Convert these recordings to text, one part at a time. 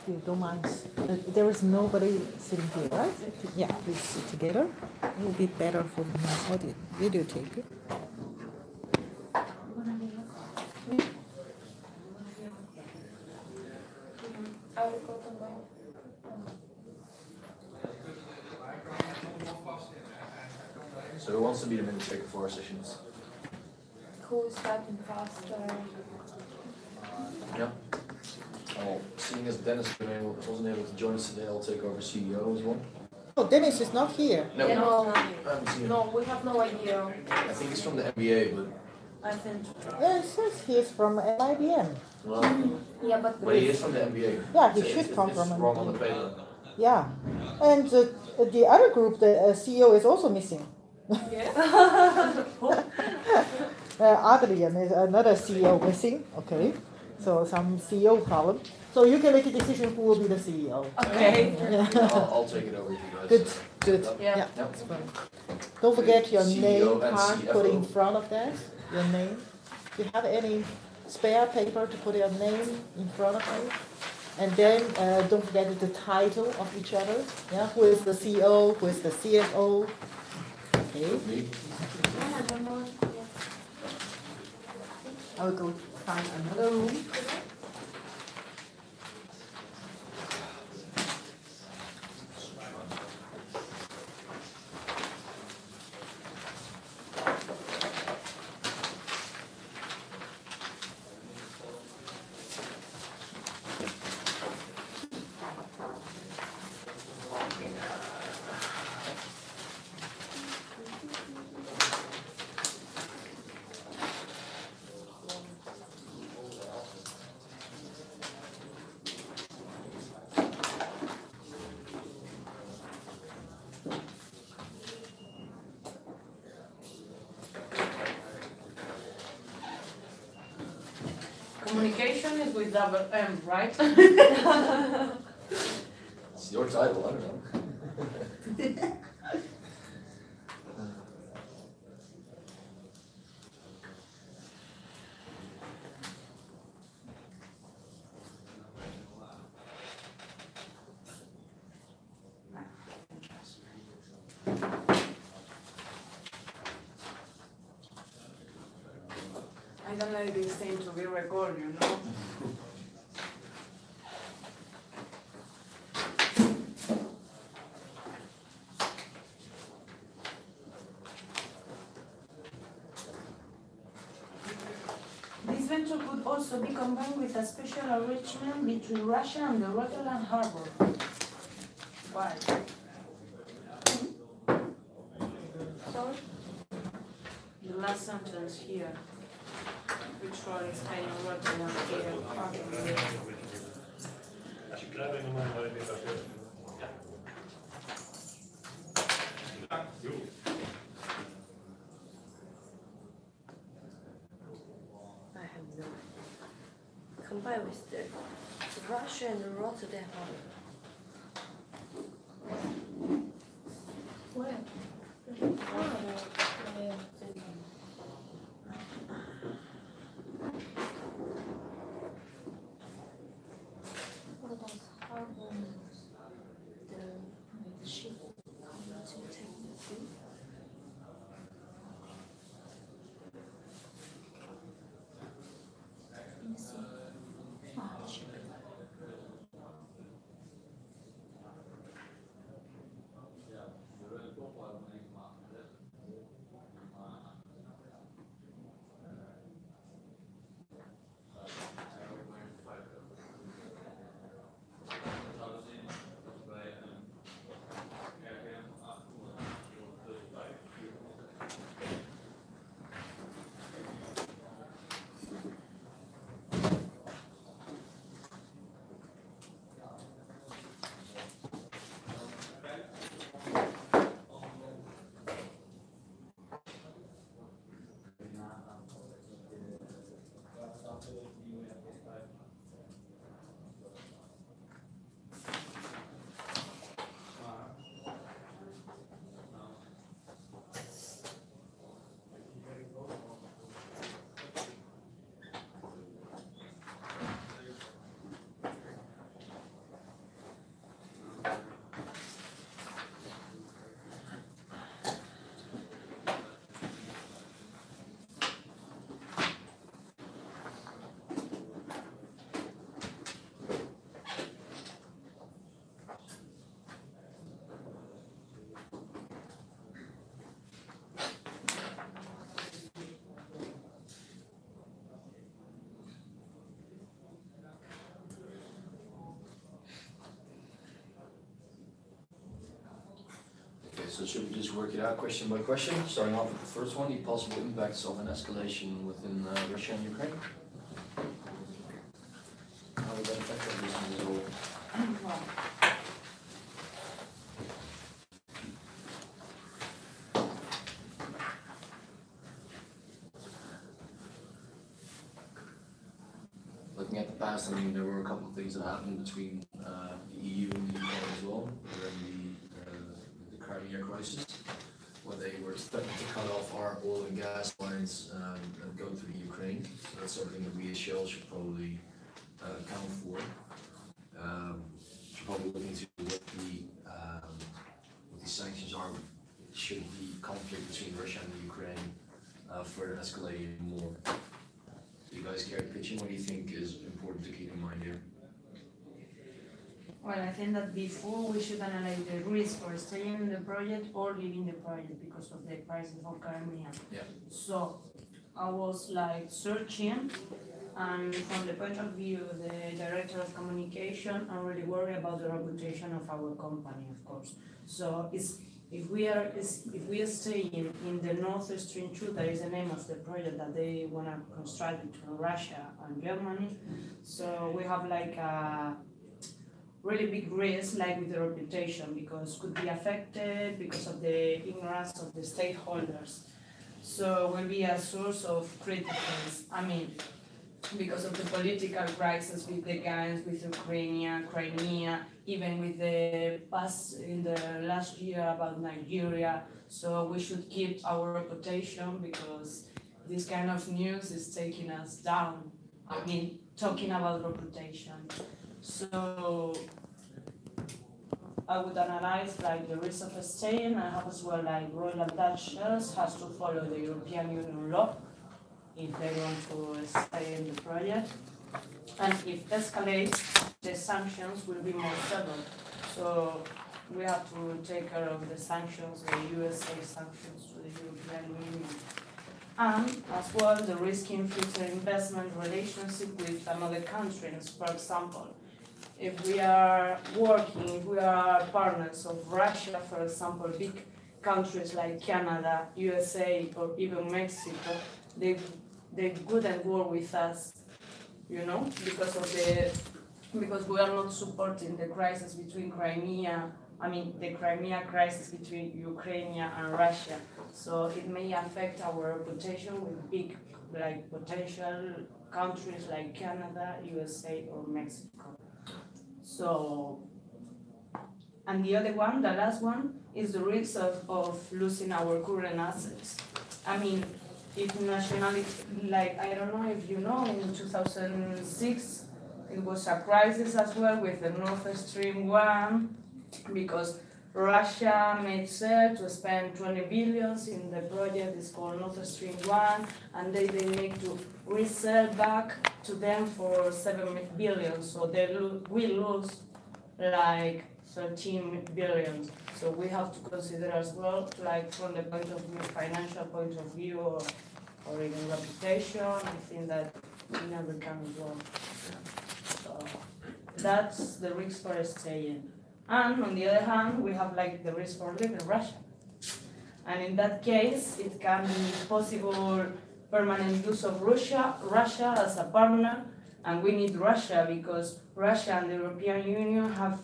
you don't mind, there is nobody sitting here, right? Yeah, please sit together. It will be better for my audio videotape. So who wants to be the administrator for our sessions? Who is typing faster? Yeah. Oh, seeing as Dennis wasn't able to join us today, I'll take over CEO as well. Oh, Dennis is not here. No, No, I haven't seen him. no, we have no idea. I think he's from the MBA, but I think. Yeah, it says he is from IBM. well, Yeah, but but he is from the MBA. Yeah, he It's- should come it's from wrong on the MBA. paper. Yeah, and the other group, the CEO is also missing. Adrian is another CEO missing. Okay, so some CEO problem. So you can make a decision who will be the CEO. Okay. I'll take it over if you guys. Good, good. Yeah. Yeah, Yep. that's fine. Don't forget your CEO name and card. Put in CFO. front of that. Your name. Do you have any spare paper to put your name in front of you? And then don't forget the title of each other. Yeah, who is the CEO? Who is the CFO? Okay. Me? I will go find another room. Communication is with double M, right? It's your title, I don't know. I don't like this thing to be recorded, you know? This venture could also be combined with a special arrangement between Russia and the Rotterdam harbor. Why? Sorry? The last sentence here. Which one is kind of Rotterdam here? Als je klaar bent, dan mag je maar even passeren. Ja. Jo. I have no. Combined with the Russia and the Rotterdam harbor. Where? The ship coming to take the food. In the sea. The ship. So should we just work it out question by question, starting off with the first one, the possible impacts of an escalation within Russia and Ukraine? How would that affect our business at all? Well, Looking at the past, I mean, there were a couple of things that happened between the EU and the UK as well, during the Crimea crisis, where they were threatening to cut off our oil and gas lines that go through the Ukraine. So that's something that we as Shell should probably account for. Should probably look into what the sanctions are. Should the conflict between Russia and the Ukraine further escalate more? You guys care to pitch in? What do you think is important to keep in mind here? Well, I think that before we should analyze the risk for staying in the project or leaving the project because of the crisis of Crimea. Yeah. So I was like searching, and from the point of view of the director of communication, I'm really worried about the reputation of our company, of course. So if we are staying in the Nord Stream 2, that is the name of the project that they want to construct between Russia and Germany. So we have like a really big risk, like with the reputation, because could be affected because of the ignorance of the stakeholders. So will be a source of criticism. I mean, because of the political crisis with the gangs, with Ukraine, Crimea, even with the past in the last year about Nigeria. So we should keep our reputation because this kind of news is taking us down. I mean, talking about reputation. So I would analyze like the risk of staying. I have as well like Royal Dutch Shells has to follow the European Union law if they want to stay in the project. And if escalates, the sanctions will be more severe. So we have to take care of the sanctions, the USA sanctions to the European Union. And as well, the risk in future investment relationship with another countries. For example, if we are working, if we are partners of Russia, for example, big countries like Canada, USA, or even Mexico, they couldn't work with us, you know, because we are not supporting the crisis between the Crimea crisis between Ukraine and Russia. So it may affect our reputation with big, like potential countries like Canada, USA, or Mexico. So, and the other one, the last one, is the risk of losing our current assets. I mean, if nationality, like, I don't know if you know, in 2006, it was a crisis as well with the Nord Stream 1, because Russia made sure to spend 20 billion in the project. It's called Nord Stream 1, and they make to resell back to them for 7 billion, so they will lose like 13 billion. So we have to consider as well, like from the point of view, financial point of view, or even reputation. I think that we never can go. So that's the risk for staying. And on the other hand, we have like the risk for leaving Russia. And in that case, it can be possible permanent use of Russia as a partner, and we need Russia because Russia and the European Union have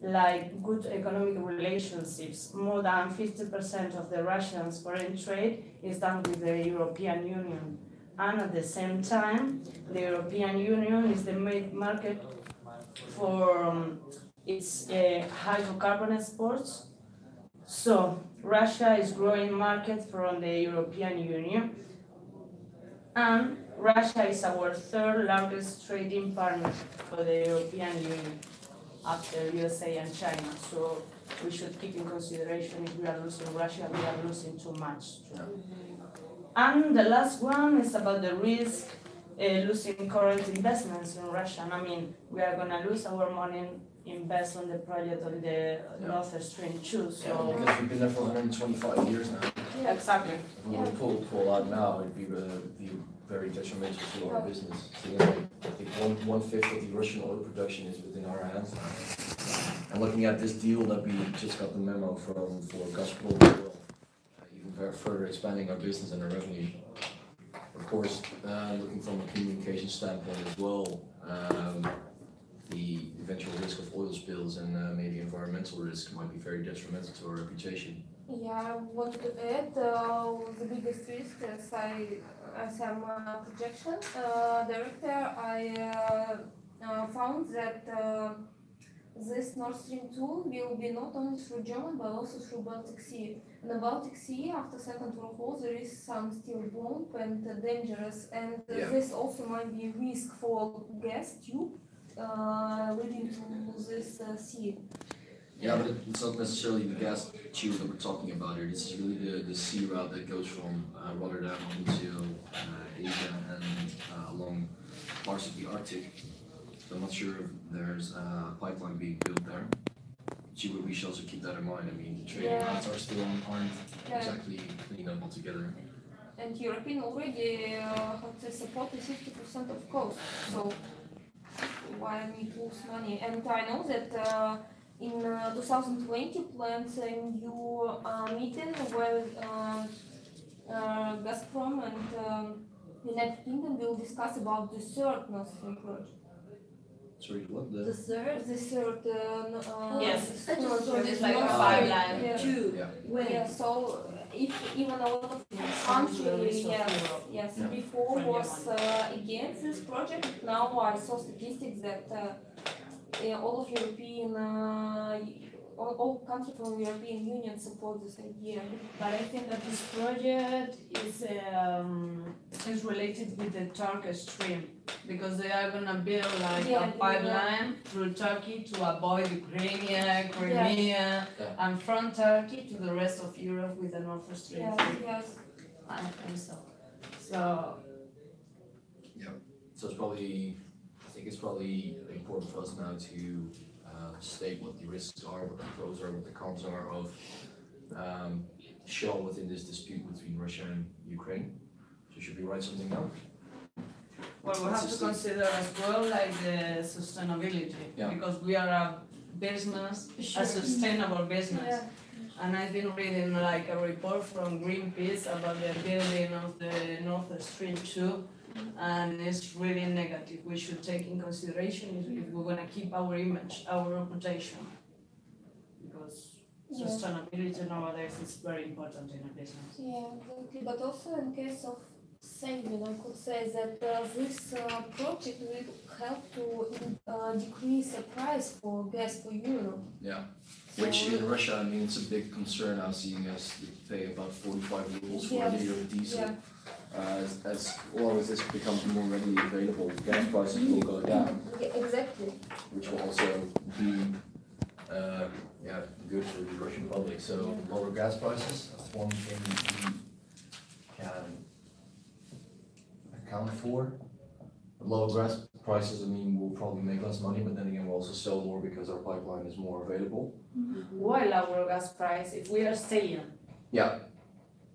like good economic relationships. More than 50% of the Russians' foreign trade is done with the European Union. And at the same time, the European Union is the main market for its hydrocarbon exports. So Russia is growing market from the European Union. And Russia is our third largest trading partner for the European Union after USA and China. So we should keep in consideration if we are losing Russia, we are losing too much. And the last one is about the risk losing current investments in Russia. I mean, we are going to lose our money invest on the project on the Nord Stream 2. So Yeah, because we've been there for 125 years now. yeah, exactly. If we were to pull out now, it'd be very detrimental to our business. So, I think one fifth of the Russian oil production is within our hands. And looking at this deal that we just got the memo from for Gazprom as well, even further expanding our business and our revenue. Of course, looking from a communication standpoint as well, the eventual risk of oil spills and maybe environmental risk might be very detrimental to our reputation. Yeah, I wanted to add the biggest risk as I'm a projection director, I found that this Nord Stream 2 will be not only through Germany but also through Baltic Sea. In the Baltic Sea, after Second World War, there is some steel bomb and dangerous, and this also might be a risk for gas tube leading to this sea. Yeah, but it's not necessarily the gas tube that we're talking about here. This is really the sea route that goes from Rotterdam into Asia and along parts of the Arctic. So I'm not sure if there's a pipeline being built there. We should also keep that in mind. I mean, the trading routes are still aren't exactly clean up altogether. And European already have to support the 50% of cost. So why need to lose money? And I know that in 2020 plans a new meeting where Gazprom and United Kingdom will discuss about the third Nord Stream project. Sorry, what? The third? The third Yes. I just saw It's this like a Nord pipeline. Stream Yeah. two. Yeah. When? Yeah, so if even a lot of countries, yes, Yeah. before From was against this project, now I saw statistics that all of European, all countries from European Union support this idea. But I think that this project is related with the Turkish stream, because they are gonna build like a pipeline through Turkey to avoid Ukraine, Crimea, and from Turkey to the rest of Europe with the Nord Stream. Yes. I think so. So So I think it's probably important for us now to state what the risks are, what the pros are, what the cons are of Shell within this dispute between Russia and Ukraine. So should we write something down? well, we have to consider as well like the sustainability, Yeah. because we are a business, a sustainable business. And I've been reading like a report from Greenpeace about the building of the Nord Stream 2, and it's really negative. We should take in consideration if we're gonna keep our image, our reputation. Because sustainability nowadays is very important in a business. Yeah, exactly. But also in case of saving, I could say that this project will help to decrease the price for gas for Europe. Yeah. Which in Russia, I mean, it's a big concern now, seeing as they pay about 45 rubles for a liter of diesel. As well as this becomes more readily available, gas prices will go down. Yeah, exactly. Which will also be good for the Russian public. So lower gas prices, that's one thing we can account for. Lower gas prices, I mean, we'll probably make less money, but then again, we'll also sell more because our pipeline is more available. Why lower gas price if we are staying? Yeah.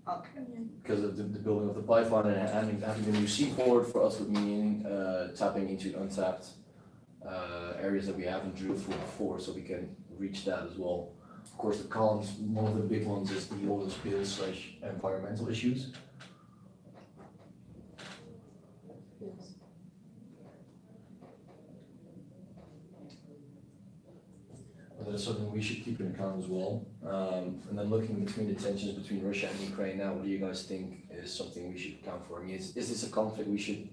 Okay. Because of the building of the pipeline and having the new seaport for us would mean tapping into untapped areas that we haven't drilled for before, so we can reach that as well. Of course, the cons, one of the big ones is the oil spills / environmental issues. But that's something we should keep in account as well. And then looking between the tensions between Russia and Ukraine now, what do you guys think is something we should account for? I mean, is this a conflict we should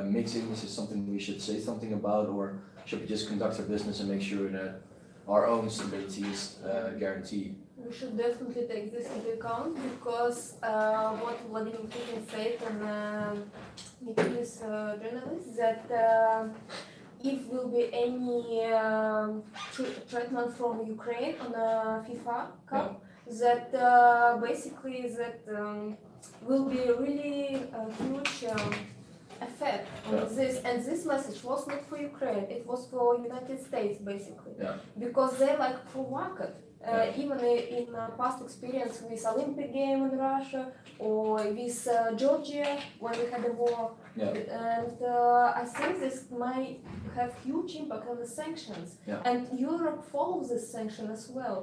mix in? Is this something we should say something about, or should we just conduct our business and make sure that our own stability is guaranteed? We should definitely take this into account because what Vladimir Putin said and meeting with journalists that if will be any treatment from Ukraine on a FIFA Cup, that basically that will be really a huge effect on Yeah. this, and this message was not for Ukraine, it was for United States basically. Yeah. Because they like provoked. Yeah. Even in past experience with Olympic game in Russia or with Georgia when we had a war, Yeah. and I think this might have huge impact on the sanctions. Yeah. And Europe follows this sanction as well,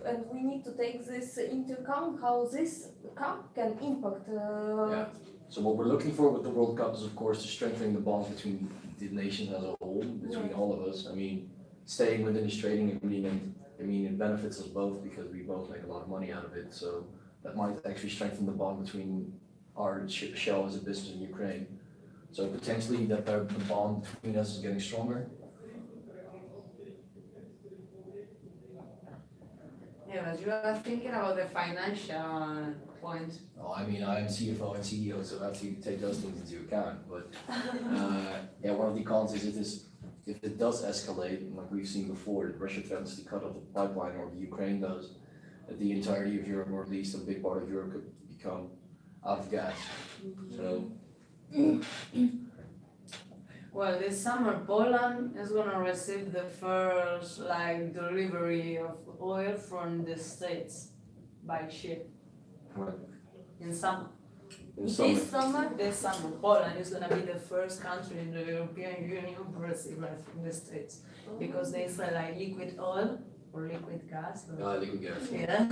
and we need to take this into account how this cup can impact. Yeah. So what we're looking for with the World Cup is, of course, to strengthen the bond between the nations as a whole, between all of us. I mean, staying within this trading agreement, I mean, it benefits us both because we both make a lot of money out of it. So that might actually strengthen the bond between our shell as a business in Ukraine. So potentially that the bond between us is getting stronger. Yeah, but you are thinking about the financial point. Oh, I mean, I'm CFO and CEO, so I have to take those things into account. But yeah, one of the cons is if it does escalate, like we've seen before, that Russia threatens to cut off the pipeline, or Ukraine does, that the entirety of Europe, or at least a big part of Europe, could become out of gas. So. Well, this summer Poland is gonna receive the first delivery of oil from the States by ship. Right. In summer. This summer, Poland is gonna be the first country in the European Union to receive from the States, because they sell liquid oil or liquid gas. Liquid gas. Yeah.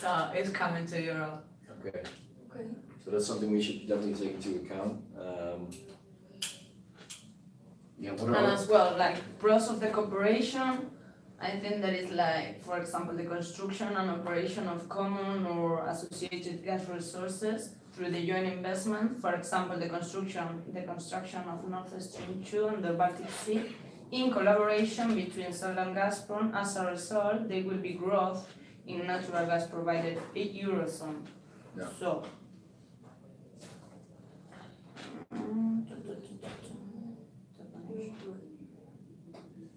So it's coming to Europe. Okay. Okay. So that's something we should definitely take into account. Yeah, what And are as well, pros of the cooperation, I think that is for example, the construction and operation of common or associated gas resources through the joint investment. For example, the construction of Nord Stream 2 and the Baltic Sea in collaboration between Shell and Gazprom. As a result, there will be growth in natural gas provided in Eurozone. Yeah. So.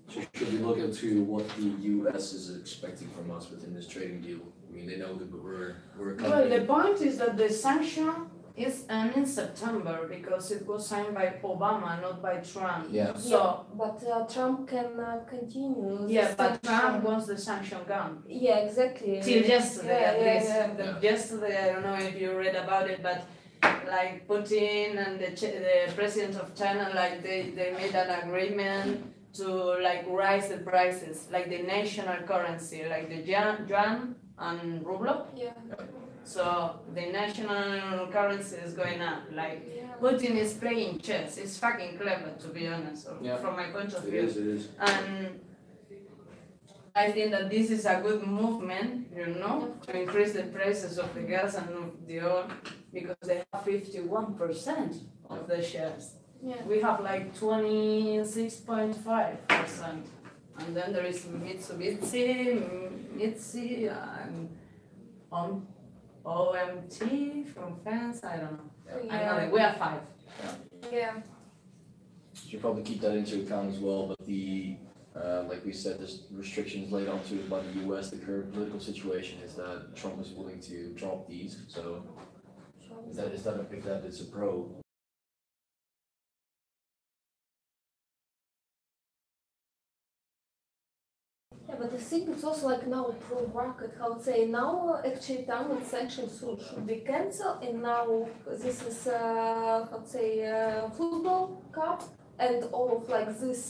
So should we look into what the US is expecting from us within this trading deal? I mean, they know that we're a Well, country. the point is that the sanction is in September because it was signed by Obama, not by Trump. Yeah. So, But Trump can continue. yeah, this but sanction. Trump wants the sanction gone. Yeah, exactly. Till yesterday, Yeah, at yeah, least. yeah. Yesterday, I don't know if you read about it, but Putin and the president of China, they made an agreement to rise the prices, the national currency, the yuan and ruble. Yeah. So the national currency is going up. Putin is playing chess. It's fucking clever, to be honest, from my point of view. It is. And I think that this is a good movement, to increase the prices of the gas and of the oil, because they have 51% of the shares. Yeah. We have 26.5%. And then there is Mitsubishi, and OMT from France, I don't know. Anyway, we are 5. Yeah. Should probably keep that into account as well, but like we said, there's restrictions laid onto it by the US. The current political situation is that Trump is willing to drop these, so if that is a pro. Yeah, but I think it's also now pro-market, how to say, now actually downward sanctions should be cancelled, and now this is, how to say, football cup, and all of this,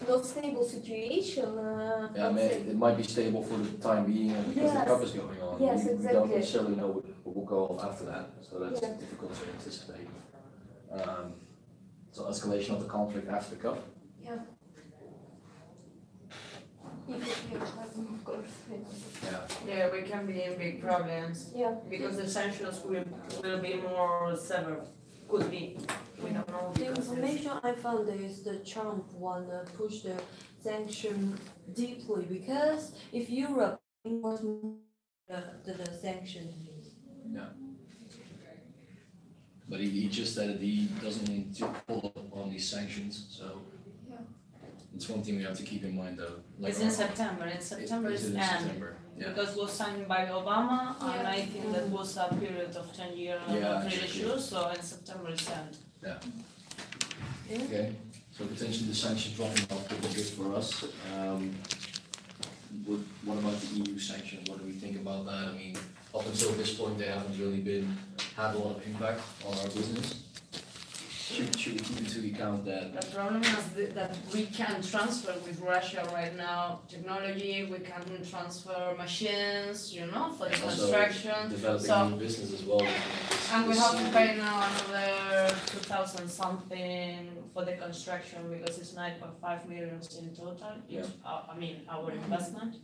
not stable situation. Yeah, I mean, it might be stable for the time being because the Yes. cup is going on. Yes, We don't exactly. necessarily know what will go after that, so that's Yeah. difficult to anticipate. So escalation of the conflict after the cup. Yeah. Of course. Yeah. Yeah, we can be in big problems Yeah. because the sanctions will be more severe. Could be. We don't know. The because it's- information I found is the Trump wanna push the sanction deeply because if Europe wants the sanction. But he just said that he doesn't want to pull up on these sanctions, so. Yeah. It's one thing we have to keep in mind though. It's in September. In September Is is it in end. September? Yeah. because it was signed by Obama, and Yeah. I think that was a period of 10 years, I'm Yeah, not really actually. sure, so in September it's end. Okay, so potentially the sanctions dropping off could be good for us. What about the EU sanctions? What do we think about that? I mean, up until this point, they haven't really had a lot of impact on our business. Should we keep into account that? The problem is that we can transfer with Russia right now technology, we can transfer machines, you know, for the Also construction. Developing So- new business as well. And we have to pay now another 2,000 something for the construction because it's 9.5 million in total, Yeah. I mean, our investment.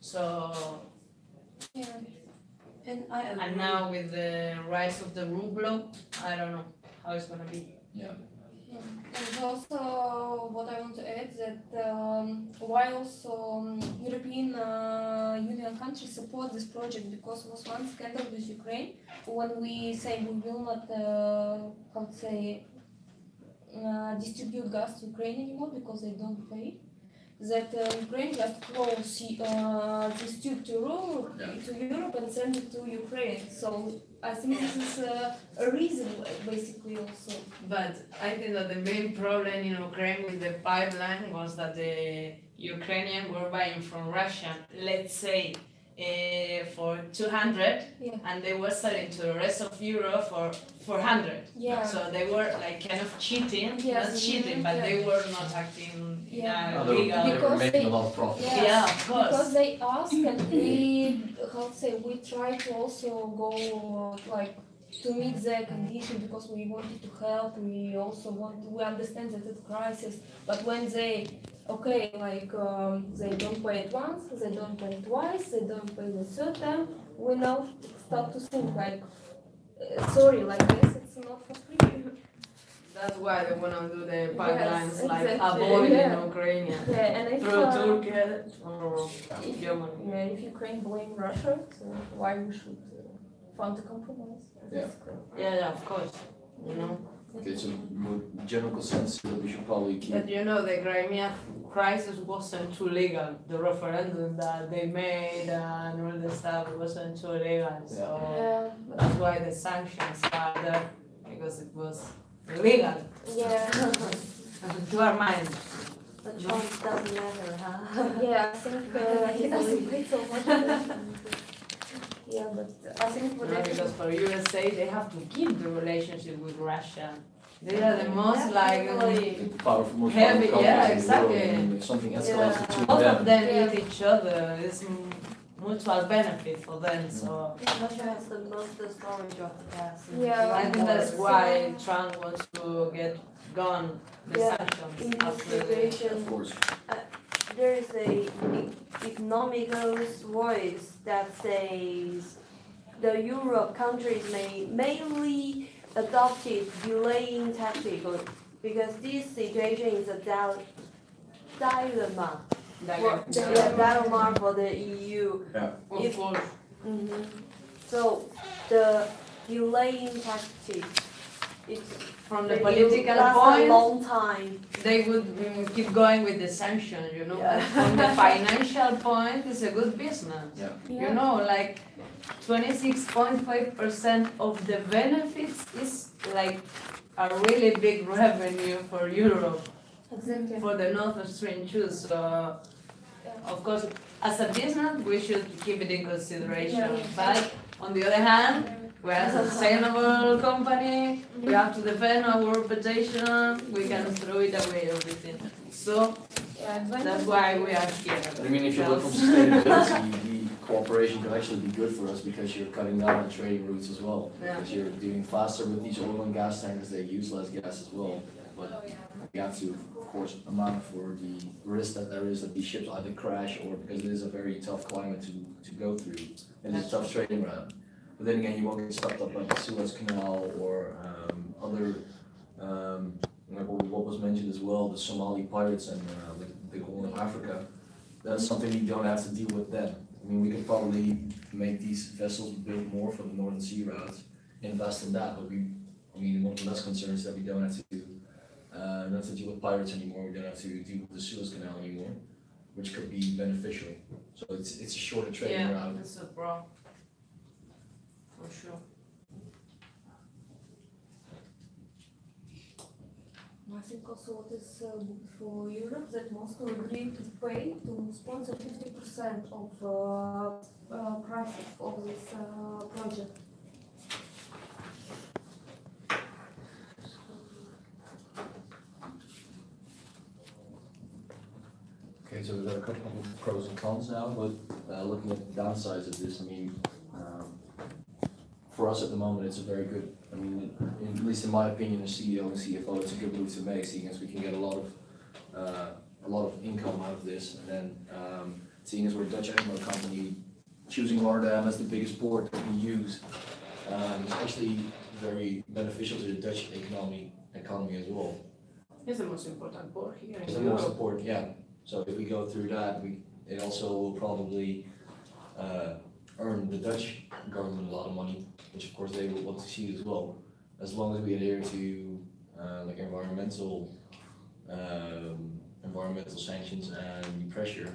So, And I agree. and now with the rise of the ruble, I don't know how it's gonna be. Yeah, And also, what I want to add that while also European Union countries support this project because was one scandal with Ukraine when we say we will not, how to say, distribute gas to Ukraine anymore because they don't pay. That Ukraine just close this tube to Europe and send it to Ukraine. So I think this is a reason basically also. But I think that the main problem in Ukraine with the pipeline was that the Ukrainians were buying from Russia, let's say, for 200, Yeah. and they were selling to the rest of Europe for 400. Yeah. So they were like kind of cheating, Yes, not cheating, but yeah. they were not acting in Yeah. a they legal. were Because making they- a lot of profit. Yeah. Yeah, of course. Because they ask and we, how to say, we try to also go like to meet their condition because we wanted to help. We also we understand that it's crisis. But when they, okay, like they don't pay it once, they don't pay it twice, they don't pay the third time, we now start to think like, sorry, like this, it's not for free. That's why they want to do the pipelines like exactly, avoiding yeah. Ukraine Yeah, and if, through Turkey or if, Germany. yeah, if Ukraine blame Russia, so why we should find a compromise? Yeah. Yeah, of course. You know. Okay, so your general consensus is that we should probably keep. But you know, the Crimea crisis wasn't too legal. The referendum that they made and all the stuff wasn't too legal. So that's why the sanctions are there, because it was illegal Yeah. to our mind. The choice doesn't matter, huh? Yeah, I think he doesn't pay so much. Yeah, but I think for No, that, because for USA, they have to keep the relationship with Russia. They are the most like Definitely. Powerful, most Heavy, powerful yeah, countries in the world. exactly. I mean, if something escalates between both of them Yeah. eat each other. It's mutual benefit for them. So Russia has the most storage of the gas. in Yeah. the I think that's world. why Trump wants to get gone the Yeah, sanctions in this after the situation, Of course. there is a economical voice that says the Europe countries may mainly adopted delaying tactic because this situation is a dilemma. Dilemma for the EU. Of If- course. So the delaying tactic, it's From the it will political last a point, long time. they would keep going with the sanctions, you know. Yeah. But from the financial point, it's a good business. You know, like 26.5% of the benefits is like a really big revenue for Europe, exactly. for the Nord Stream 2. So, of course, as a business, we should keep it in consideration. Yeah. But on the other hand, we're a sustainable company, we have to defend our reputation, we can throw it away everything. So, that's why we are here. But I mean, if you look from sustainability, the cooperation could actually be good for us because you're cutting down on trading routes as well. Yeah. Because you're doing faster with these oil and gas tankers, they use less gas as well. But we have to, of course, amount for the risk that there is that these ships either crash or because it is a very tough climate to go through. And it's a tough trading route. But then again, you won't get stopped up by the Suez Canal or other, like what was mentioned as well, the Somali pirates and the Horn of Africa. That's something you don't have to deal with then. I mean, we could probably make these vessels build more for the Northern Sea routes, invest in that, but one of the less concerns is that we don't have to deal with pirates anymore, we don't have to deal with the Suez Canal anymore. which could be beneficial. So it's a shorter trading Yeah, route. that's a pro. For sure. I think also what is good for Europe that Moscow agreed to pay to sponsor 50% of prices of this project. Okay, so we've got a couple of pros and cons now, but looking at the downsides of this, I mean, for us at the moment, it's a very good, I mean, at least in my opinion, as CEO and CFO, it's a good move to make, seeing as we can get a lot of income out of this, and then seeing as we're a Dutch animal company, choosing Rotterdam as the biggest port that we use is actually very beneficial to the Dutch economy as well. It's the most important port here It's in the most Europe. important, yeah. So if we go through that, it also will probably earn the Dutch government a lot of money, which of course they will want to see as well. As long as we adhere to like environmental sanctions and pressure,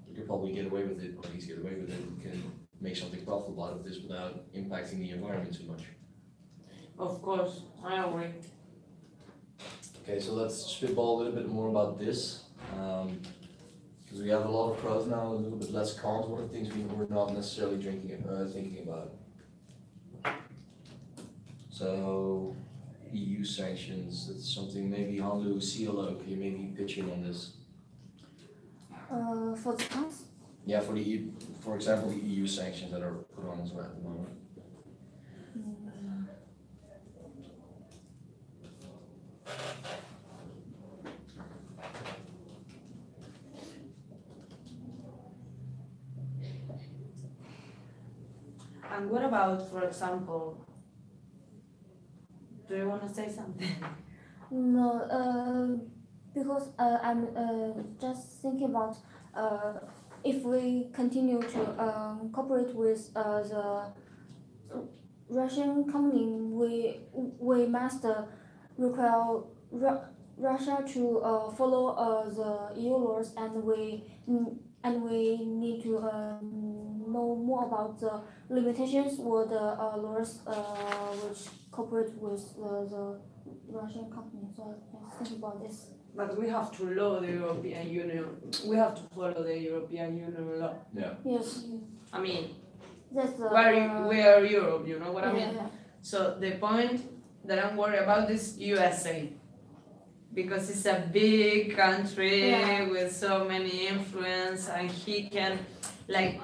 we could probably get away with it, or at least get away with it. We can make something profitable out of this without impacting the environment too much. Of course, I agree. Okay, so let's spitball a little bit more about this. Because we have a lot of pros now, a little bit less cons. What are things we're not necessarily thinking about? So, EU sanctions, that's something maybe Hanlu, CLO, can you maybe pitch in on this? For the cons? Yeah, for example, the EU sanctions that are put on as well at the moment. And what about, for example, do you want to say something? No, because I'm just thinking about if we continue to cooperate with the Russian company, we must require Russia to follow the EU laws, and we need to know more about the limitations or the laws which cooperate with the Russian company. So I think about this. But we have to follow the European Union. We have to follow the European Union law. Yeah. Yes, I mean, that's the. we are Europe, you know what I mean? Yeah. So the point that I'm worried about is USA. Because it's a big country with so many influence, and he can, like,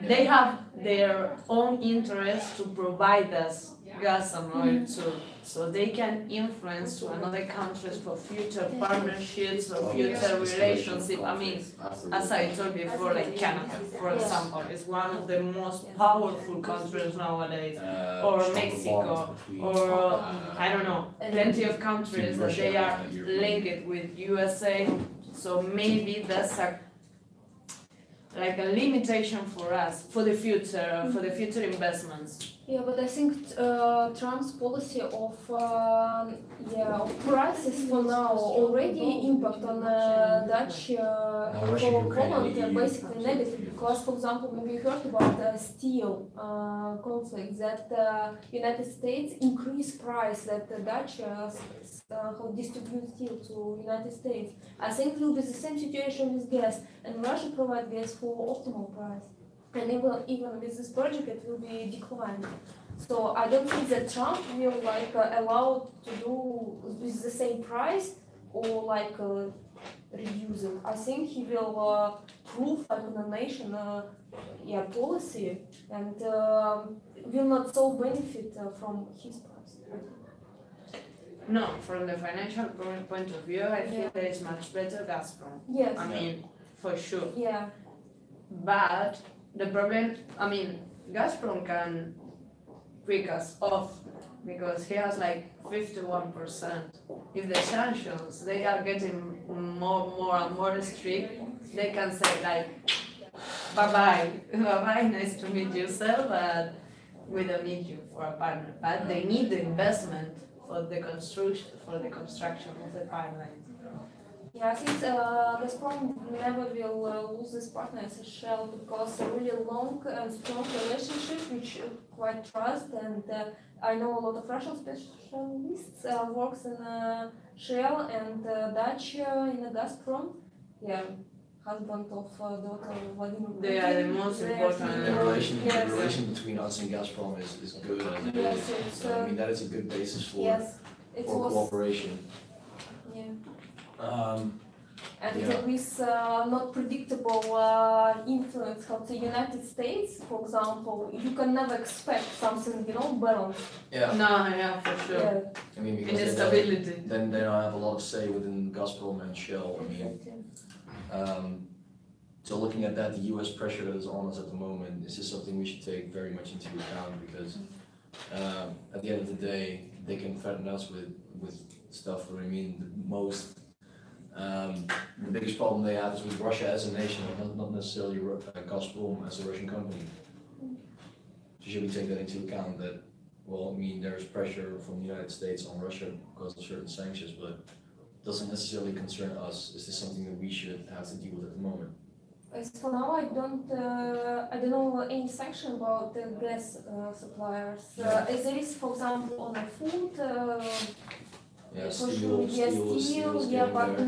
they have their own interest to provide us gas and oil too. So they can influence to another countries for future partnerships or future relationship. I mean, as I told before, like Canada, for example, is one of the most powerful countries nowadays, or Mexico, or I don't know, plenty of countries that they are linked with USA. So maybe that's like a limitation for us for the future investments. Yeah, but I think Trump's policy of prices for now already impact on Dutch Poland basically negative, because, for example, maybe you heard about steel conflict, that United States increased price that the Dutch distribute steel to United States. I think it will be the same situation with gas, and Russia provide gas for optimal price. And even with this project, it will be declined. So I don't think that Trump will allow to do with the same price or reduce it. I think he will prove the nation policy, and will not so benefit from his price. No, from the financial point of view, I feel there is much better Gazprom. Yes. I mean, for sure. Yeah. But the problem, I mean, Gazprom can quick us off because he has like 51%. If the sanctions, they are getting more and more strict, they can say like, bye-bye, nice to meet you, sir, but we don't need you for a partner. But they need the investment for the construction of the pipeline. Yeah, I think Gazprom never will lose this partner as a Shell because a really long and strong relationship, which quite trust. And I know a lot of Russian specialists works in Shell and Dutch in the Gazprom. Yeah, husband of daughter Vladimir Putin. They are the most important. The relation, Yes. the relation between us and Gazprom is good as it Yes, is. it's, So, I mean, that is a good basis for, Yes, it for was. cooperation. Yeah. And Yeah. with not predictable influence of the United States, for example, you can never expect something, balanced. Yeah, No, yeah, for sure. Yeah, I mean, In because the they stability. then don't have a lot of say within Gazprom and Shell. I mean, exactly. so looking at that, the US pressure that is on us at the moment, this is something we should take very much into account because at the end of the day, they can threaten us with stuff. I mean, the biggest problem they have is with Russia as a nation, not necessarily Gazprom as a Russian company. So should we take that into account that, well, I mean, there's pressure from the United States on Russia because of certain sanctions, but doesn't necessarily concern us. Is this something that we should have to deal with at the moment? As for now, I don't know any sanction about the gas suppliers. As there is, for example, on the food, Yeah, for steel, sure, yes, steel is yeah, getting but there.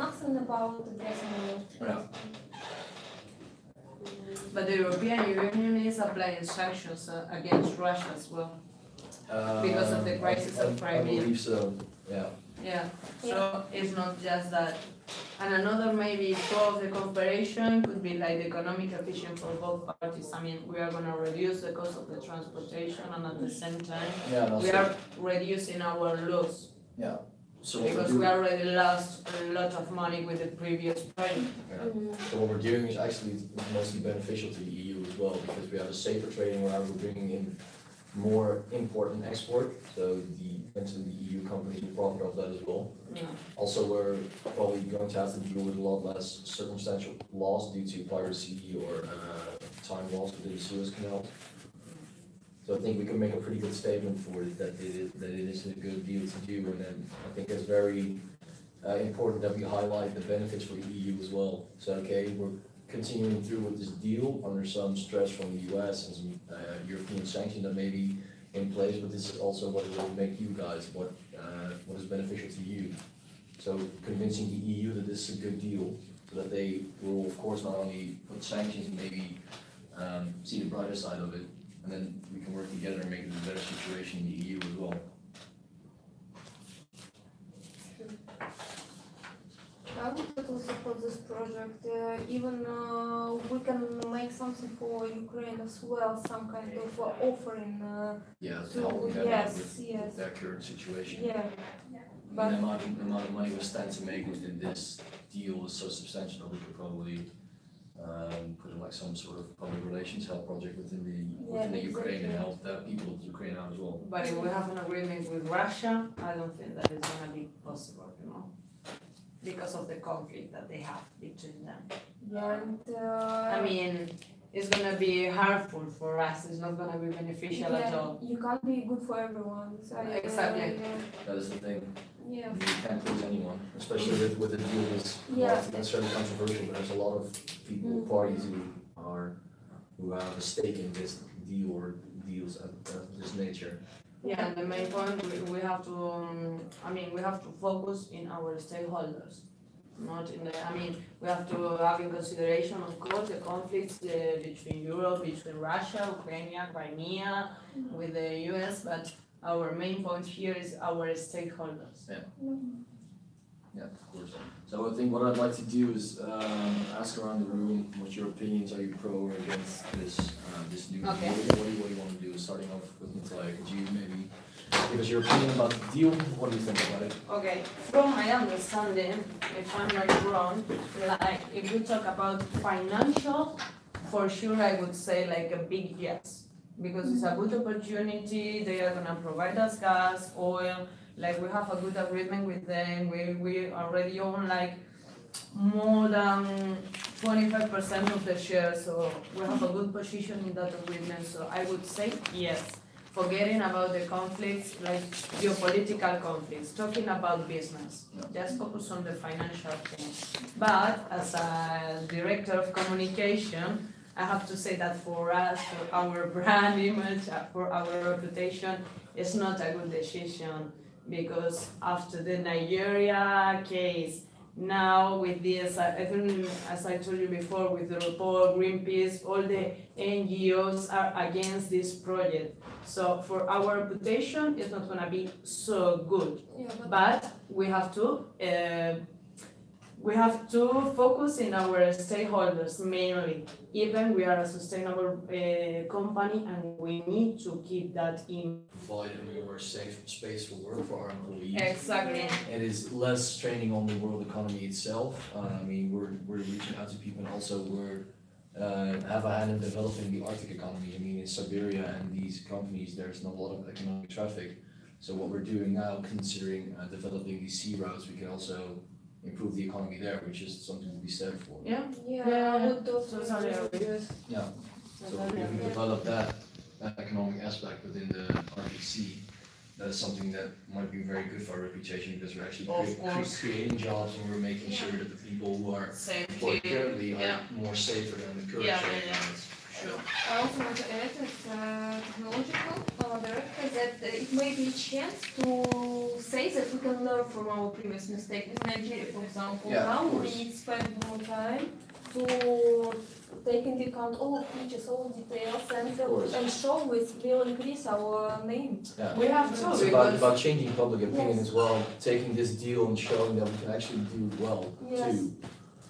nothing about the gas and Yeah. But the European Union is applying sanctions against Russia as well. Because of the crisis of I Crimea. believe so, yeah. Yeah, so it's not just that. And another maybe part of the cooperation could be like the economic efficient for both parties. I mean, we are gonna reduce the cost of the transportation and at the same time, Yeah, and we also, are reducing our loss. so what Because we're we doing, already lost a lot of money with the previous project. so what we're doing is actually mostly beneficial to the EU as well, because we have a safer trading route, we're bringing in more import and export, so eventually the EU companies will profit off that as well. Yeah. Also, we're probably going to have to deal with a lot less circumstantial loss due to piracy or time loss within the Suez Canal. So I think we can make a pretty good statement for it that it is a good deal to do, and then I think it's very important that we highlight the benefits for the EU as well. So okay, we're continuing through with this deal under some stress from the US and some European sanctions that may be in place, but this is also what it will make you guys, what is beneficial to you. So convincing the EU that this is a good deal, so that they will, of course, not only put sanctions and maybe see the brighter side of it, and then we can work together and make it a better situation in the EU as well. I would totally support this project. Even we can make something for Ukraine as well, some kind of offering. Yeah, To, helping them out yes, with yes, their current situation. yeah. And But the amount of money we stand to make within this deal is so substantial that we could probably put in like some sort of public relations help project within the Ukraine and help the people of Ukraine out as well. But if we have an agreement with Russia, I don't think that is gonna be possible, because of the conflict that they have between them. yeah, and I mean, it's gonna be harmful for us, it's not gonna be beneficial at all. you can't be good for everyone. So, Exactly. That is the thing. Yeah. You can't please anyone, especially with the deal that's Yeah. not necessarily controversial, but there's a lot of people, parties who have a stake in this deal or deals of this nature. Yeah, and the main point, we have to, we have to focus in our stakeholders, not in the, we have to have in consideration, of course, the conflicts between Europe, between Russia, Ukraine, Crimea, with the US, but our main point here is our stakeholders. Yeah, of course. So I think what I'd like to do is ask around the room what your opinions are. You pro or against this new deal? Okay. What do you want to do? Starting off with Natalia, could you maybe give us your opinion about the deal? What do you think about it? Okay, from my understanding, if I'm not wrong, like if we talk about financial, for sure I would say like a big yes. Because it's a good opportunity, they are gonna provide us gas, oil, like we have a good agreement with them, we already own like more than 25% of the shares, so we have a good position in that agreement, so I would say yes. forgetting about the conflicts, like geopolitical conflicts, talking about business, just focus on the financial things. But as a director of communication, I have to say that for us, for our brand image, for our reputation, it's not a good decision, because after the Nigeria case, now with this, I think, as I told you before, with the report, Greenpeace, all the NGOs are against this project. So for our reputation, it's not gonna be so good. Yeah, But we have to focus in our stakeholders mainly. Even we are a sustainable company, and we need to keep that in. Provide a more safe space for work for our employees. Exactly. It is less straining on the world economy itself. I mean, we're reaching out to people, and also we're have a hand in developing the Arctic economy. I mean, in Siberia and these companies, there's not a lot of economic traffic. So what we're doing now, considering developing these sea routes, we can also improve the economy there, which is something to be said for. Yeah. yeah, I would also Totally agree. Yeah. So if we develop that economic aspect within the Arctic Sea, that's something that might be very good for our reputation, because we're actually Of course. creating jobs, and we're making sure that the people who are employed Safety. currently are Yeah. more safer than the current Yeah, trade yeah, yeah. lines. Sure. I also want to add as technological director that it may be a chance to say that we can learn from our previous mistake with Nigeria, for example. Yeah, of Now course. we spend more time to take into account all features, all details, course. and show it will increase our name. Yeah. We have to, It's about because changing public opinion Yes. as well, taking this deal and showing that we can actually do it well Yes. too.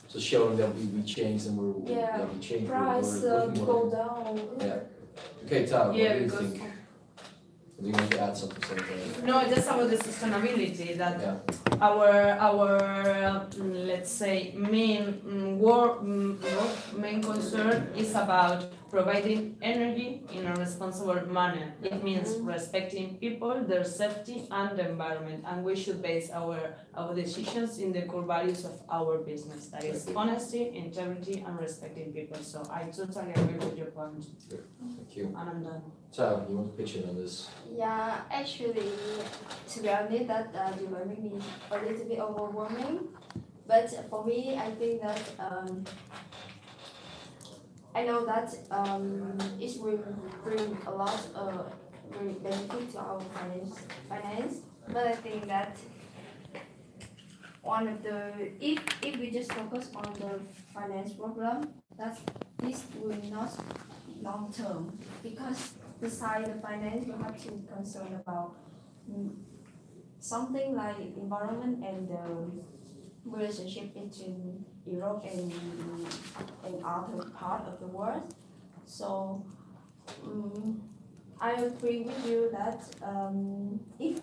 So showing that we changed and Yeah. we changed. Price looking go more. down. Yeah. Okay, Tao, what Yeah, do you because- think? Do you want to add something to that? no, just about the sustainability, that Yeah. our let's say main concern is about providing energy in a responsible manner. It means respecting people, their safety and the environment, and we should base our decisions in the core values of our business, that is honesty, integrity and respecting people. So I totally agree with your point, Thank you. and I'm done. Tao, you want to pitch in on this? Yeah, actually, to be honest, that you were making me a little bit overwhelming. But for me, I think that I know that it will bring a lot of benefit to our finance. But I think that one of the if we just focus on the finance problem, that this will not long term, because besides the finance, you have to be concerned about something like environment and the relationship between Europe and other part of the world. So I agree with you that if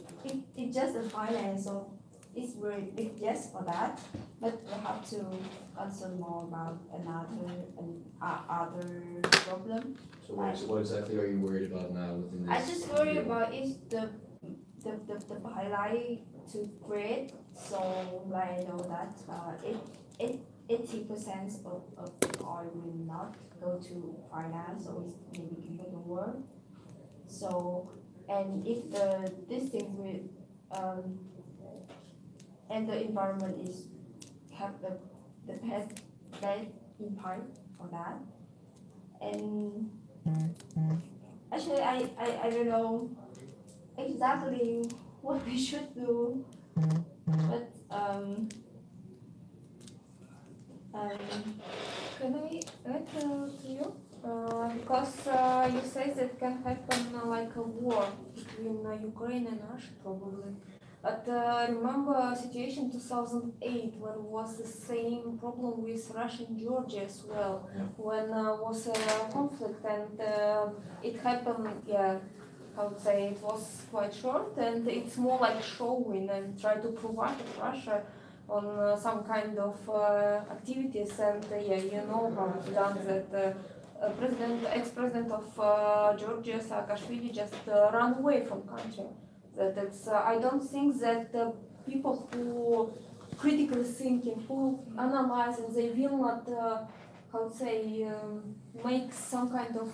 just the finance, so it's very big yes for that, but we have to concern more about other problem. So what exactly are you worried about now within this? I just worry about is the highlight to grade. So like I know that 80% of oil will not go to finance, or it's maybe given the world. So and if this thing will and the environment is have the bad impact for that. And actually I don't know exactly what we should do, but Can I add to you? Because you say that can happen like a war between Ukraine and Russia probably. But remember situation 2008 when was the same problem with Russia and Georgia as well, when was a conflict, and it happened, I would say it was quite short, and it's more like showing and try to provide Russia on some kind of activities, and you know how it's done that ex-president of Georgia Saakashvili just ran away from country. That it's I don't think that the people who critically thinking, who analyze, and they will not how to say make some kind of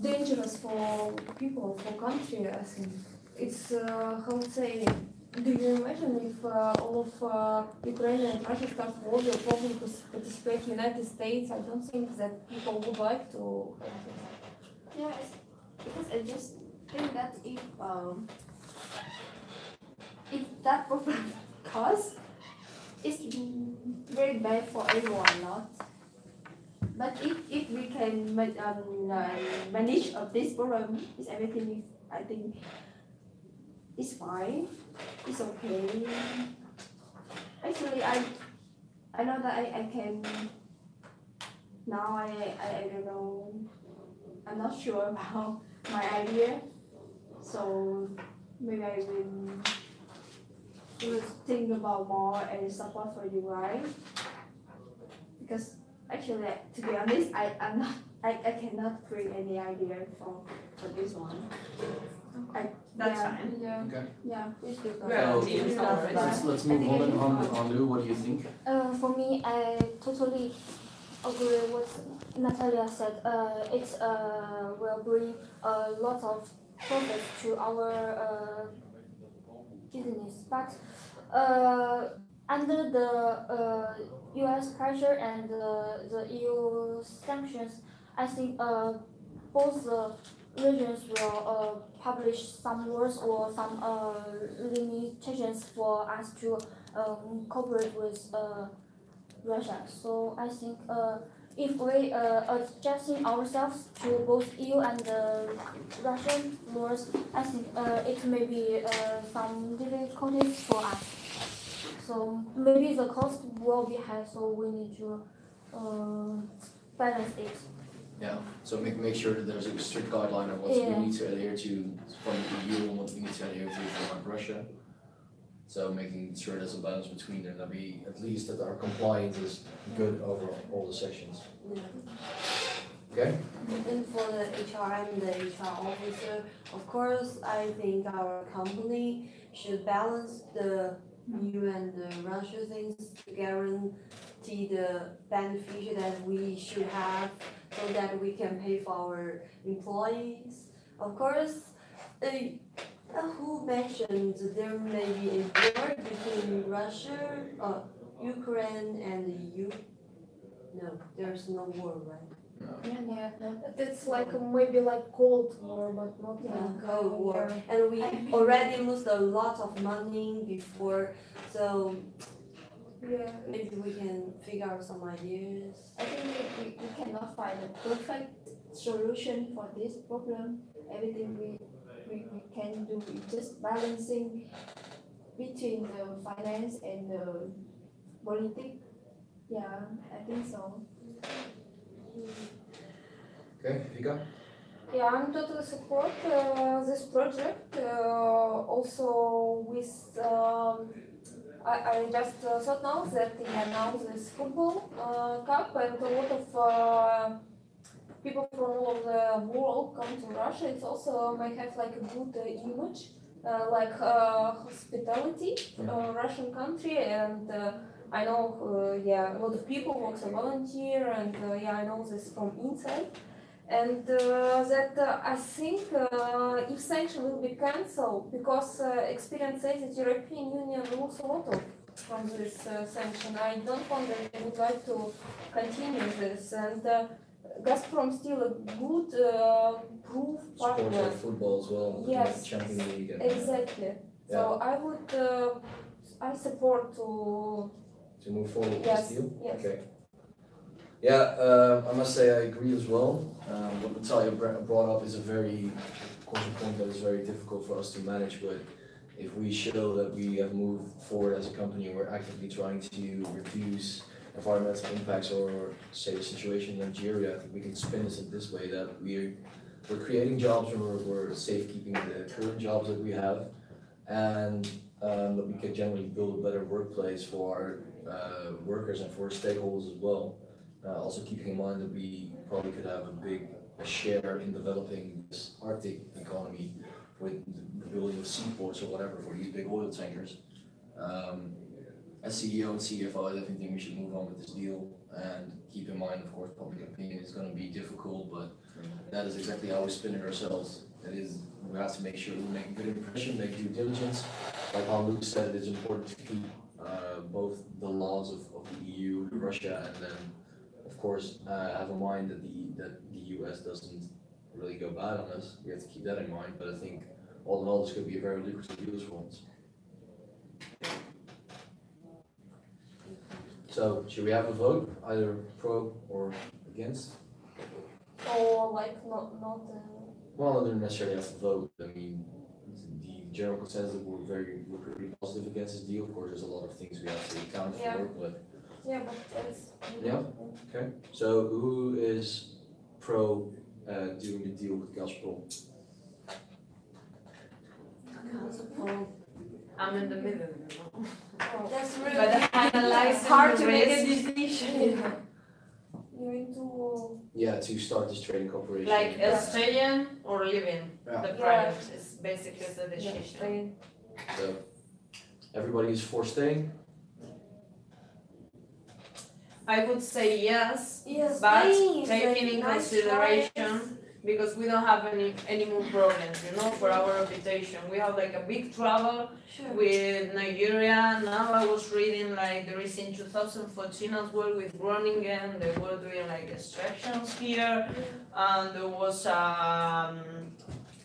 dangerous for people, for country. I think it's how to say. Do you imagine if all of Ukraine and Russia start war, will probably participate United States? I don't think that people would like to have this. Yeah, because I just think that if that problem cause, it's very bad for everyone, not. But if we can manage of this problem, is everything. I think it's fine. It's okay. Actually, I know that I can. Now I don't know. I'm not sure about my idea, so maybe I will think about more and support for you guys. Because actually, to be honest, I cannot bring any idea for this one. That's yeah, fine. Yeah. Okay. Yeah, please do. Yeah, So, team stuff, right? let's move on and on Lou, what do you think? For me, I totally agree with what Natalia said. It will bring a lot of profit to our business, but under the U.S. pressure and the EU sanctions, I think both regions will publish some rules or some limitations for us to cooperate with Russia. So I think if we adjusting ourselves to both EU and Russian laws, I think it may be some difficulties for us. So maybe the cost will be high, so we need to balance it. Yeah, so make sure that there's a strict guideline on what Yeah. we need to adhere to from the EU and what we need to adhere to from Russia. So making sure there's a balance between them, that we, at least that our compliance is good over all the sections. Okay? And for the HR and the HR officer, of course, I think our company should balance the EU and the Russia things to guarantee the benefit that we should have so that we can pay for our employees. Of course, who mentioned there may be a war between Russia, Ukraine and the EU? No, there's no war, right? Yeah, it's like maybe like Cold War, but not Cold War. And we already lost a lot of money before, so Yeah, maybe we can figure out some ideas. I think we cannot find a perfect solution for this problem. Everything we can do is just balancing between the finance and the politics. Yeah, I think so. Okay, Vika? yeah, I'm totally support this project. Also with I just thought now that they announced this football cup and a lot of people from all over the world come to Russia. It also might have like a good image, like hospitality, Russian country, and I know, yeah, a lot of people work as a volunteer, and yeah, I know this from inside. And that I think if sanction will be cancelled, because experience says that European Union loses a lot of from this sanction. I don't want that they would like to continue this. And Gazprom still a good proof Support partner. for football as well, Yes. Champions League. And, Exactly. So I would, I support to move forward with Yes, this deal? yes. Okay. Yeah, I must say I agree as well. What Natalia brought up is a very crucial point that is very difficult for us to manage, but if we show that we have moved forward as a company and we're actively trying to reduce environmental impacts or say the situation in Nigeria, I think we can spin this way, that we're creating jobs and we're safekeeping the current jobs that we have, and that we can generally build a better workplace for our workers and for stakeholders as well. Also keeping in mind that we probably could have a share in developing this Arctic economy with the building of seaports or whatever for these big oil tankers. as CEO and CFO, I definitely think we should move on with this deal and keep in mind, of course, public opinion is gonna be difficult, but that is exactly how we spin it ourselves. That is, we have to make sure we make a good impression, make due diligence. Like how Luke said, it's important to keep both the laws of the EU, Russia, and then, of course, have in mind that the US doesn't really go bad on us. We have to keep that in mind, but I think all in all, this could be a very lucrative deal for us. So, should we have a vote, either pro or against? Or like not Well, I don't necessarily have to vote. I mean, the general consensus that we're pretty positive against this deal. Of course, there's a lot of things we have to account Yeah. for, but yeah, but that's Yeah. okay. So, who is pro doing the deal with Gazprom? I'm in the middle, you know. That's But really analyzing hard the to make a risk, decision. you need to Yeah, to start this trading corporation. like staying or leaving Yeah. the project is basically the decision. stay. So, everybody is for staying. I would say yes, Yes, but please, taking like, in nice consideration, because we don't have any more problems, you know, for our reputation. We have like a big trouble Sure. with Nigeria. Now I was reading like there is in 2014 as well with Groningen, they were doing like extractions here, and there was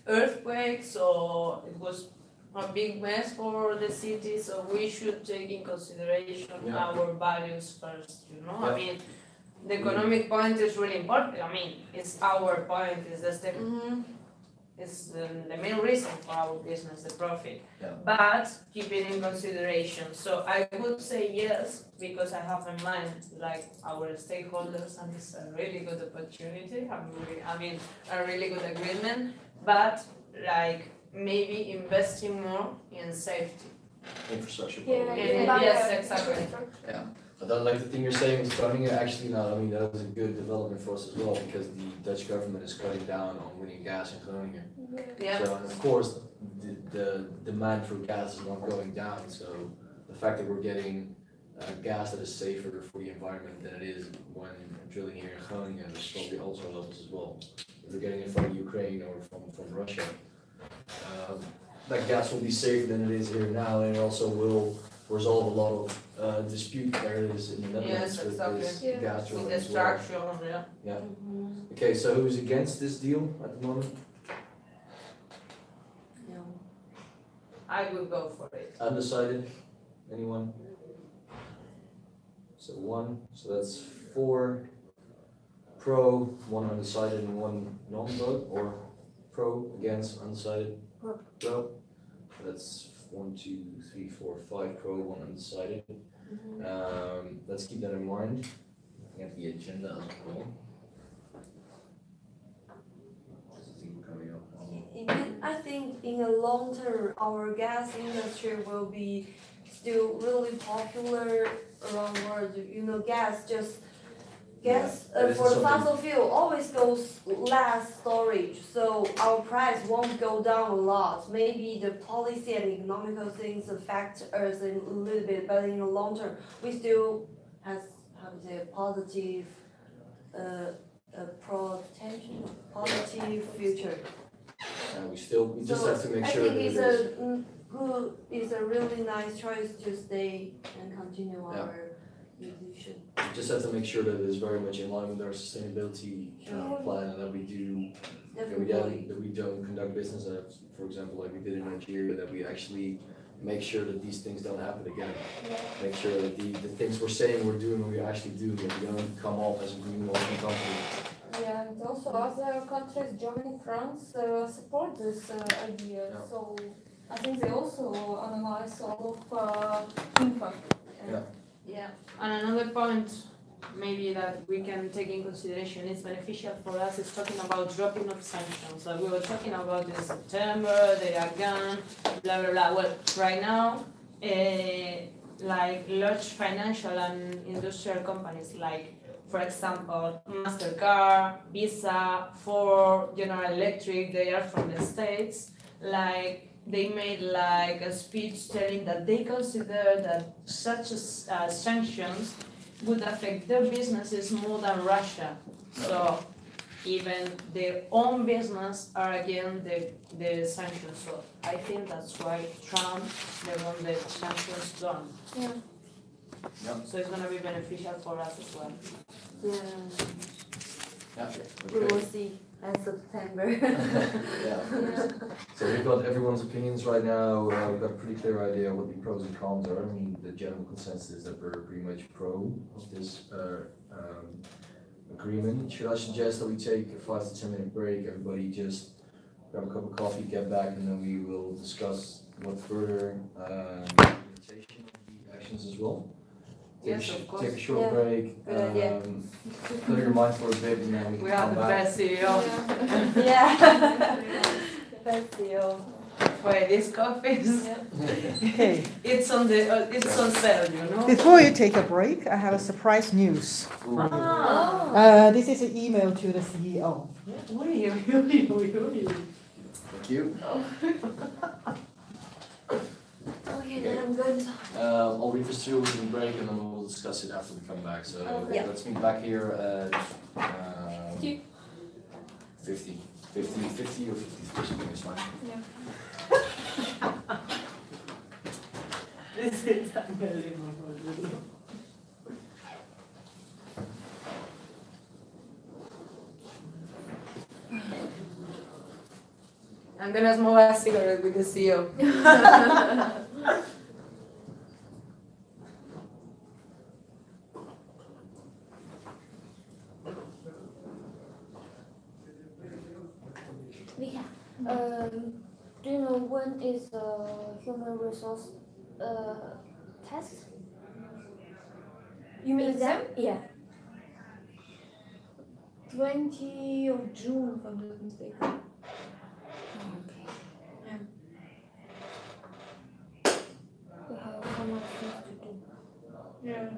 earthquake, so it was a big mess for the city, so we should take in consideration Yeah. our values first, you know? Yeah. I mean, the economic point is really important. I mean, it's our point, it's the step, Mm-hmm. it's the main reason for our business, the profit. Yeah. But keep it in consideration. So I would say yes, because I have in mind like our stakeholders, and it's a really good opportunity. I mean, a really good agreement. But like maybe investing more in safety. Infrastructure. Yeah, probably. Yeah, yes, exactly. But then, like the thing you're saying is Groningen, actually not, I mean, that was a good development for us as well, because the Dutch government is cutting down on winning gas in Groningen. Yeah. So, and of course, the demand for gas is not going down, so the fact that we're getting gas that is safer for the environment than it is when drilling here in Groningen, is probably also helps as well. If we're getting it from Ukraine or from Russia, that gas will be safer than it is here now, and it also will resolve a lot of dispute there is in the Netherlands Yes, with exactly. this Yeah. gas With drilling the as well. structure, yeah. Okay, so who's against this deal at the moment? No. I will go for it. Undecided? Anyone? So one, so that's 4 pro, 1 undecided, and 1 non-vote, or pro, against, undecided? Pro. That's 1, 2, 3, 4, 5 pro, 1 undecided. Let's keep that in mind. We have the agenda as well. This is even coming up. I think in the long term, our gas industry will be still really popular around the world. You know, gas that is for the something- fossil fuel always goes last storage, so our price won't go down a lot. Maybe the policy and economical things affect us a little bit, but in the long term, we still has how to say positive, positive future. We just have to make sure I that think it is. it's a really nice choice to stay and continue Yeah. our musician. We just have to make sure that it is very much in line with our sustainability plan, and that we do, Definitely. that we don't conduct business, for example, like we did in Nigeria, that we actually make sure that these things don't happen again. Make sure that the things we're saying we're doing, we actually do, that we don't come off as a greenwashing company. Yeah, and also other countries, Germany, France, support this idea. Yeah. So I think they also analyze all of impact. Yeah. Yeah, and another point maybe that we can take in consideration is beneficial for us is talking about dropping of sanctions. Like we were talking about in September, they are gone, blah blah blah. Well, right now, like large financial and industrial companies like, for example, MasterCard, Visa, Ford, General Electric, they are from the States. Like they made like a speech telling that they consider that such sanctions would affect their businesses more than Russia. So even their own business are against the sanctions. So I think that's why Trump, they want the sanctions done. Yeah. Yeah. So it's gonna be beneficial for us as well. Yeah, Yeah, we will okay. see in September. Yeah, of course. So we've got everyone's opinions right now, we've got a pretty clear idea what the pros and cons are. I mean, the general consensus is that we're pretty much pro of this agreement. Should I suggest that we take a 5 to 10 minute break, everybody just grab a cup of coffee, get back, and then we will discuss what further implementation of the actions as well? Yes, of course. Take a short Yeah, break, good idea. clear your mind for a bit, and then we We can are come the back. best CEO. Yeah. Thanks, Theo. Wait, this coffee is, Okay, it's on sale, you know? before you take a break, I have a surprise news. Ooh. This is an email to the CEO. Thank you. Okay, then I'm good. I'll read this through, we can break, and then we'll discuss it after we come back. So Yeah. let's meet back here at 50. 50 or 53, something is fine. This is unbelievable. I'm gonna smoke a cigarette with the CEO. Vika, do you know when is the human resource test? You mean exam? Yeah. 20 of June, if I'm not mistaken. We have so much things to do. Yeah.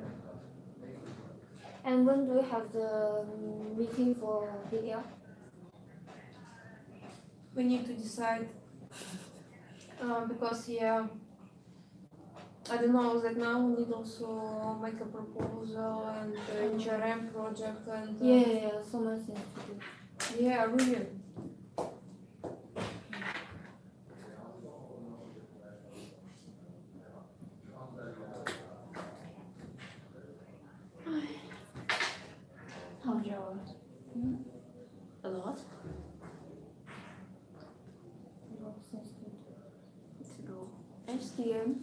And when do we have the meeting for PDL? We need to decide. Because, yeah, I don't know, that now we need also make a proposal and HRM project and. Yeah, so much things to do. Yeah, really. How's your a lot? To do. HDM?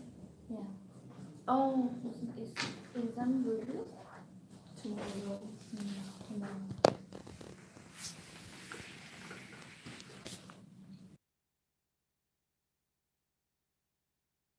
Yeah. Oh, is exam review? Tomorrow. Tomorrow.